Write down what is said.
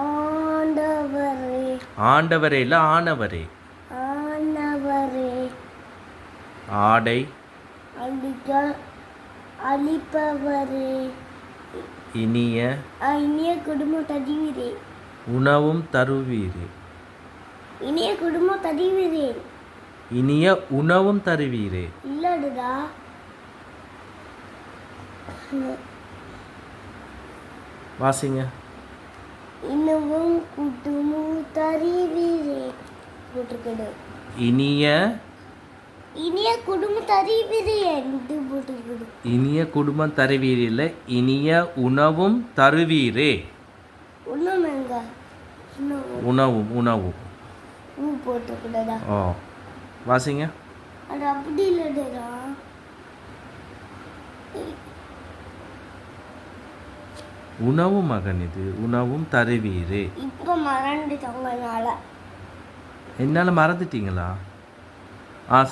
ஆண்டவரே ஆண்டவரே இல்ல ஆனவரே. ஆண்டவரே ஆடை அளிப்பவரே இனிய இனிய குடும்பம் தருவீரே. உணவும் தருவீரே. இனிய குடும்பம் தருவீரே. இனிய உணவும் தருவீரே. இல்லடா வாசிங்க. இன்னமும் குடும்பம் தருவீரே போட்டிருக்கடு. இனிய இனிய குடும்பம் தருவீரே என்று போட்டிருக்கடு. இனிய குடும்பம் தருவீரே இல்லை, இனிய உணவும் தருவீரே. உணவு எங்க உணவும் உணவும் போட்டிருக்கடா. ஓ வாசிங்க. அது அப்படி இல்லடா. உணவு மகன் இது, உணவும் தருவீரே. இப்ப மறந்துட்டவங்கனால என்னால் மறந்துட்டீங்களா? ஆ